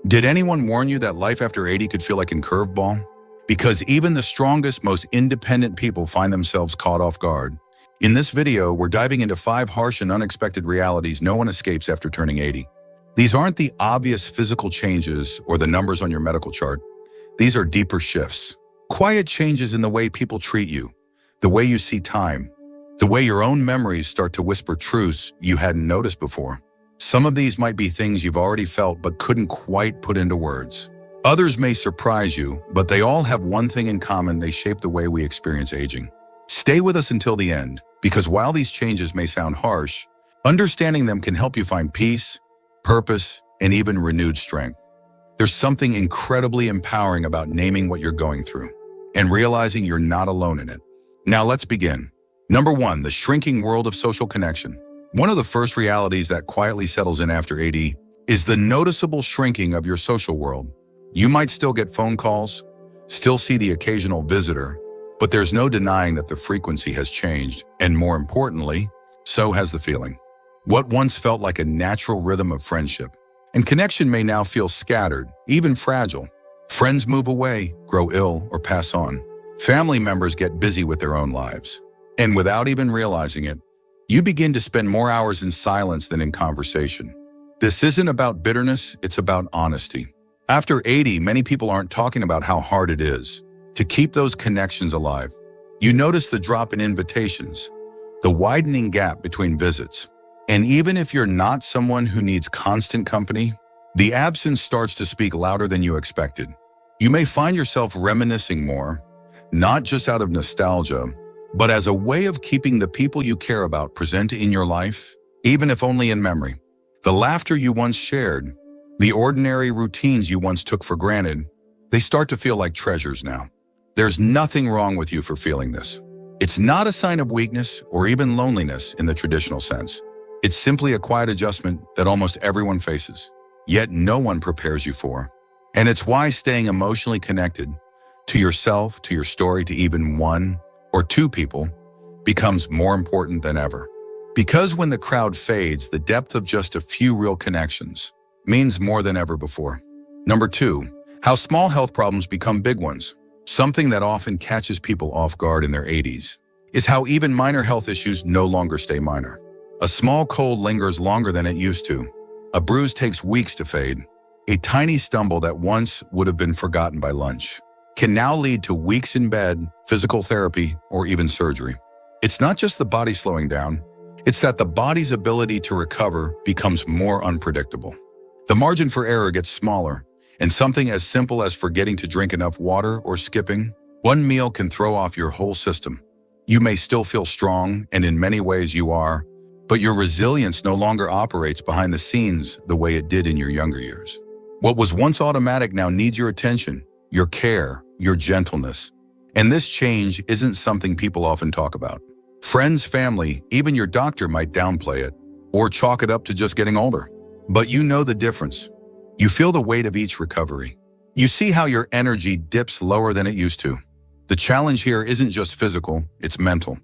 Did anyone warn you that life after 80 could feel like a curveball? Because even the strongest, most independent people find themselves caught off guard. In this video, we're diving into 5 harsh and unexpected realities no one escapes after turning 80. These aren't the obvious physical changes or the numbers on your medical chart. These are deeper shifts. Quiet changes in the way people treat you, the way you see time, the way your own memories start to whisper truths you hadn't noticed before. Some of these might be things you've already felt but couldn't quite put into words. Others may surprise you, but they all have one thing in common: they shape the way we experience aging. Stay with us until the end, because while these changes may sound harsh, understanding them can help you find peace, purpose, and even renewed strength. There's something incredibly empowering about naming what you're going through and realizing you're not alone in it. Now let's begin. Number 1, the shrinking world of social connection. One of the first realities that quietly settles in after 80 is the noticeable shrinking of your social world. You might still get phone calls, still see the occasional visitor, but there's no denying that the frequency has changed, and more importantly, so has the feeling. What once felt like a natural rhythm of friendship and connection may now feel scattered, even fragile. Friends move away, grow ill, or pass on. Family members get busy with their own lives. And without even realizing it, you begin to spend more hours in silence than in conversation. This isn't about bitterness, it's about honesty. After 80, many people aren't talking about how hard it is to keep those connections alive. You notice the drop in invitations, the widening gap between visits. And even if you're not someone who needs constant company, the absence starts to speak louder than you expected. You may find yourself reminiscing more, not just out of nostalgia, but as a way of keeping the people you care about present in your life, even if only in memory. The laughter you once shared, the ordinary routines you once took for granted, they start to feel like treasures now. There's nothing wrong with you for feeling this. It's not a sign of weakness or even loneliness in the traditional sense. It's simply a quiet adjustment that almost everyone faces, yet no one prepares you for. And it's why staying emotionally connected to yourself, to your story, to even one or two people becomes more important than ever. Because when the crowd fades, the depth of just a few real connections means more than ever before. Number 2, how small health problems become big ones. Something that often catches people off guard in their 80s is how even minor health issues no longer stay minor. A small cold lingers longer than it used to. A bruise takes weeks to fade. A tiny stumble that once would have been forgotten by lunch can now lead to weeks in bed, physical therapy, or even surgery. It's not just the body slowing down, it's that the body's ability to recover becomes more unpredictable. The margin for error gets smaller, and something as simple as forgetting to drink enough water or skipping one meal can throw off your whole system. You may still feel strong, and in many ways you are, but your resilience no longer operates behind the scenes the way it did in your younger years. What was once automatic now needs your attention, your care, your gentleness. And this change isn't something people often talk about. Friends, family, even your doctor might downplay it or chalk it up to just getting older. But you know the difference. You feel the weight of each recovery. You see how your energy dips lower than it used to. The challenge here isn't just physical, it's mental.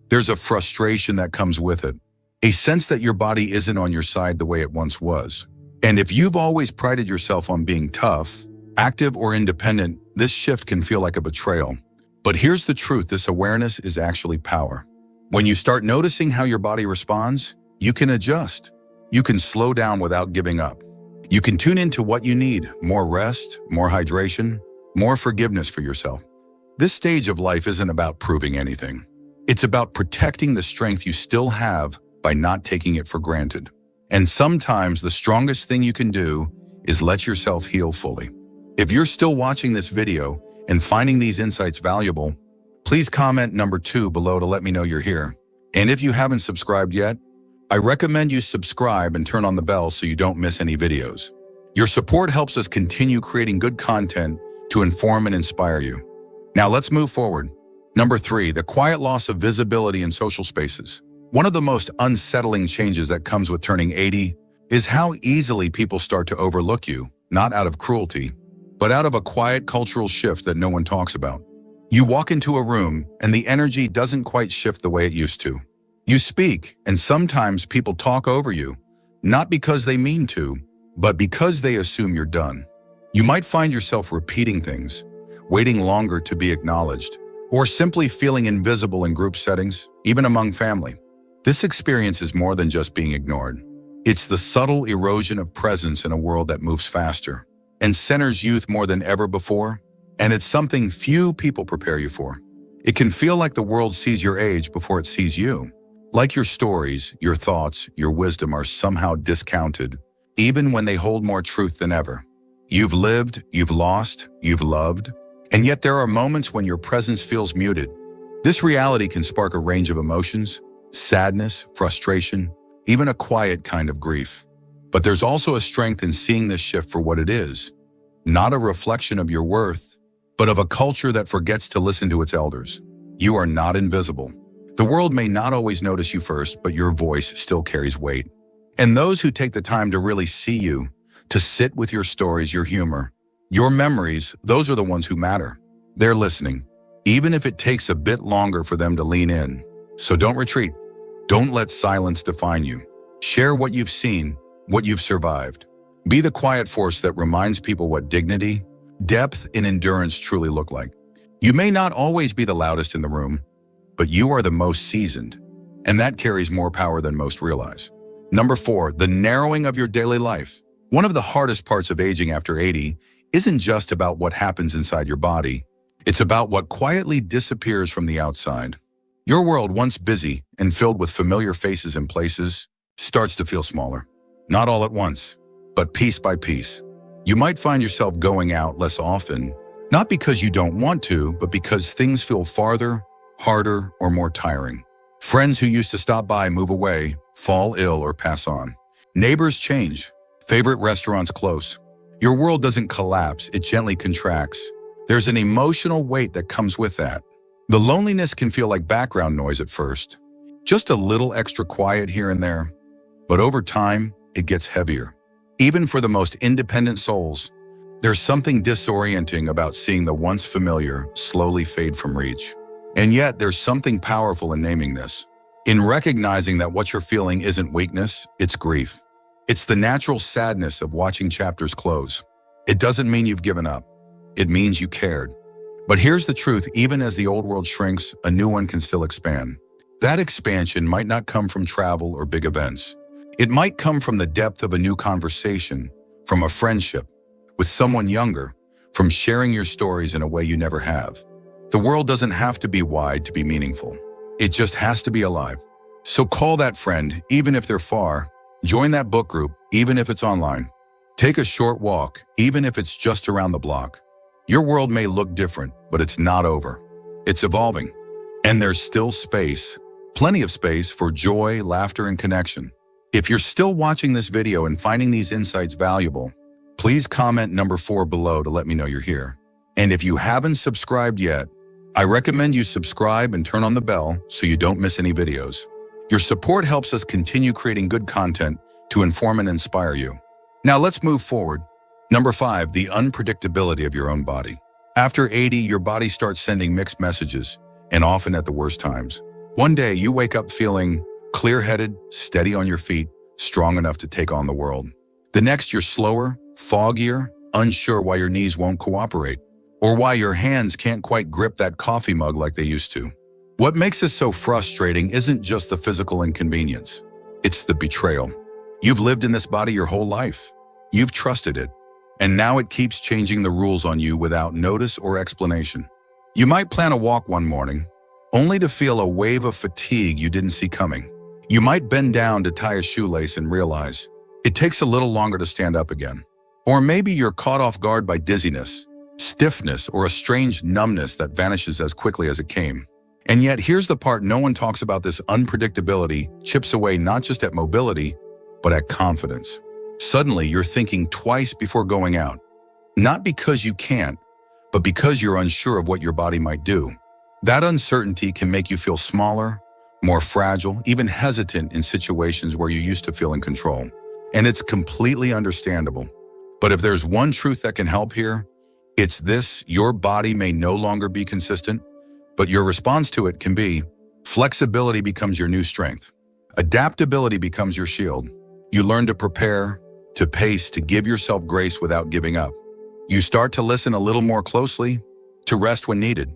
There's a frustration that comes with it, a sense that your body isn't on your side the way it once was. And if you've always prided yourself on being tough, active, or independent, this shift can feel like a betrayal. But here's the truth: this awareness is actually power. When you start noticing how your body responds, you can adjust. You can slow down without giving up. You can tune into what you need: more rest, more hydration, more forgiveness for yourself. This stage of life isn't about proving anything. It's about protecting the strength you still have by not taking it for granted. And sometimes the strongest thing you can do is let yourself heal fully. If you're still watching this video and finding these insights valuable, please comment number 2 below to let me know you're here. And if you haven't subscribed yet, I recommend you subscribe and turn on the bell so you don't miss any videos. Your support helps us continue creating good content to inform and inspire you. Now let's move forward. Number 3, the quiet loss of visibility in social spaces. One of the most unsettling changes that comes with turning 80 is how easily people start to overlook you, not out of cruelty, but out of a quiet cultural shift that no one talks about. You walk into a room and the energy doesn't quite shift the way it used to. You speak, and sometimes people talk over you, not because they mean to, but because they assume you're done. You might find yourself repeating things, waiting longer to be acknowledged, or simply feeling invisible in group settings, even among family. This experience is more than just being ignored. It's the subtle erosion of presence in a world that moves faster and centers youth more than ever before, and it's something few people prepare you for. It can feel like the world sees your age before it sees you. Like your stories, your thoughts, your wisdom are somehow discounted, even when they hold more truth than ever. You've lived, you've lost, you've loved, and yet there are moments when your presence feels muted. This reality can spark a range of emotions: sadness, frustration, even a quiet kind of grief. But there's also a strength in seeing this shift for what it is, not a reflection of your worth, but of a culture that forgets to listen to its elders. You are not invisible. The world may not always notice you first, but your voice still carries weight. And those who take the time to really see you, to sit with your stories, your humor, your memories, those are the ones who matter. They're listening, even if it takes a bit longer for them to lean in. So don't retreat. Don't let silence define you. Share what you've seen, what you've survived. Be the quiet force that reminds people what dignity, depth, and endurance truly look like. You may not always be the loudest in the room, but you are the most seasoned, and that carries more power than most realize. Number 4, the narrowing of your daily life. One of the hardest parts of aging after 80 isn't just about what happens inside your body. It's about what quietly disappears from the outside. Your world, once busy and filled with familiar faces and places, starts to feel smaller. Not all at once, but piece by piece. You might find yourself going out less often, not because you don't want to, but because things feel farther, harder, or more tiring. Friends who used to stop by move away, fall ill, or pass on. Neighbors change. Favorite restaurants close. Your world doesn't collapse, it gently contracts. There's an emotional weight that comes with that. The loneliness can feel like background noise at first, just a little extra quiet here and there. But over time, it gets heavier. Even for the most independent souls, there's something disorienting about seeing the once familiar slowly fade from reach. And yet, there's something powerful in naming this, in recognizing that what you're feeling isn't weakness, it's grief. It's the natural sadness of watching chapters close. It doesn't mean you've given up. It means you cared. But here's the truth: even as the old world shrinks, a new one can still expand. That expansion might not come from travel or big events. It might come from the depth of a new conversation, from a friendship with someone younger, from sharing your stories in a way you never have. The world doesn't have to be wide to be meaningful. It just has to be alive. So call that friend, even if they're far. Join that book group, even if it's online. Take a short walk, even if it's just around the block. Your world may look different, but it's not over. It's evolving. And there's still space, plenty of space for joy, laughter, and connection. If you're still watching this video and finding these insights valuable, please comment number 4 below to let me know you're here. And if you haven't subscribed yet, I recommend you subscribe and turn on the bell so you don't miss any videos. Your support helps us continue creating good content to inform and inspire you. Now let's move forward. Number 5, the unpredictability of your own body. After 80, your body starts sending mixed messages, and often at the worst times. One day, you wake up feeling clear-headed, steady on your feet, strong enough to take on the world. The next, you're slower, foggier, unsure why your knees won't cooperate, or why your hands can't quite grip that coffee mug like they used to. What makes this so frustrating isn't just the physical inconvenience. It's the betrayal. You've lived in this body your whole life. You've trusted it. And now it keeps changing the rules on you without notice or explanation. You might plan a walk one morning, only to feel a wave of fatigue you didn't see coming. You might bend down to tie a shoelace and realize it takes a little longer to stand up again. Or maybe you're caught off guard by dizziness, stiffness, or a strange numbness that vanishes as quickly as it came. And yet here's the part no one talks about: this unpredictability chips away not just at mobility, but at confidence. Suddenly, you're thinking twice before going out. Not because you can't, but because you're unsure of what your body might do. That uncertainty can make you feel smaller, more fragile, even hesitant in situations where you used to feel in control. And it's completely understandable. But if there's one truth that can help here, it's this: your body may no longer be consistent, but your response to it can be. Flexibility becomes your new strength. Adaptability becomes your shield. You learn to prepare, to pace, to give yourself grace without giving up. You start to listen a little more closely, to rest when needed,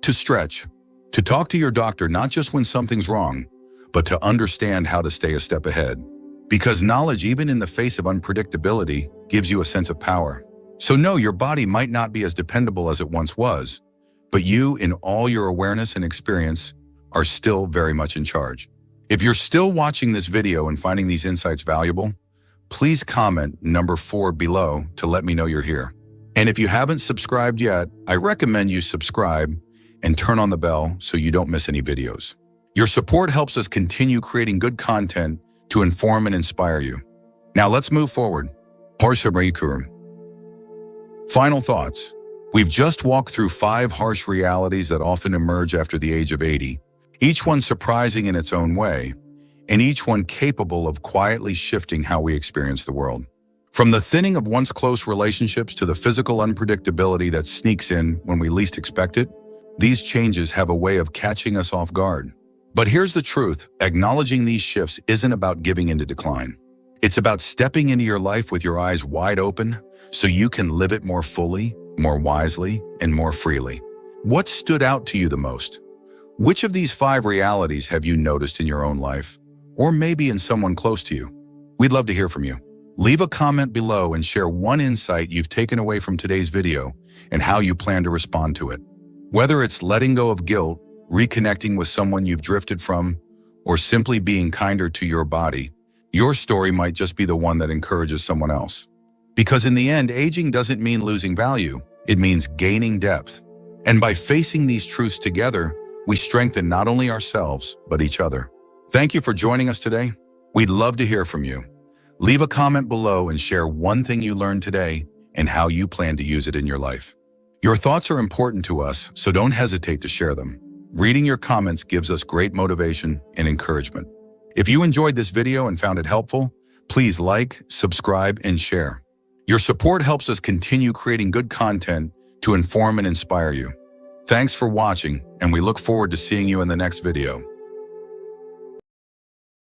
to stretch, to talk to your doctor not just when something's wrong, but to understand how to stay a step ahead. Because knowledge, even in the face of unpredictability, gives you a sense of power. So no, your body might not be as dependable as it once was, but you, in all your awareness and experience, are still very much in charge. If you're still watching this video and finding these insights valuable, please comment number 4 below to let me know you're here. And if you haven't subscribed yet, I recommend you subscribe and turn on the bell so you don't miss any videos. Your support helps us continue creating good content to inform and inspire you. Now let's move forward. Final thoughts. We've just walked through 5 harsh realities that often emerge after the age of 80, each one surprising in its own way, and each one capable of quietly shifting how we experience the world. From the thinning of once close relationships to the physical unpredictability that sneaks in when we least expect it, these changes have a way of catching us off guard. But here's the truth, acknowledging these shifts isn't about giving into decline. It's about stepping into your life with your eyes wide open so you can live it more fully, more wisely, and more freely. What stood out to you the most? Which of these 5 realities have you noticed in your own life, or maybe in someone close to you? We'd love to hear from you. Leave a comment below and share one insight you've taken away from today's video and how you plan to respond to it. Whether it's letting go of guilt, reconnecting with someone you've drifted from, or simply being kinder to your body, your story might just be the one that encourages someone else. Because in the end, aging doesn't mean losing value, it means gaining depth. And by facing these truths together, we strengthen not only ourselves, but each other. Thank you for joining us today. We'd love to hear from you. Leave a comment below and share one thing you learned today and how you plan to use it in your life. Your thoughts are important to us, so don't hesitate to share them. Reading your comments gives us great motivation and encouragement. If you enjoyed this video and found it helpful, please like, subscribe, and share. Your support helps us continue creating good content to inform and inspire you. Thanks for watching, and we look forward to seeing you in the next video.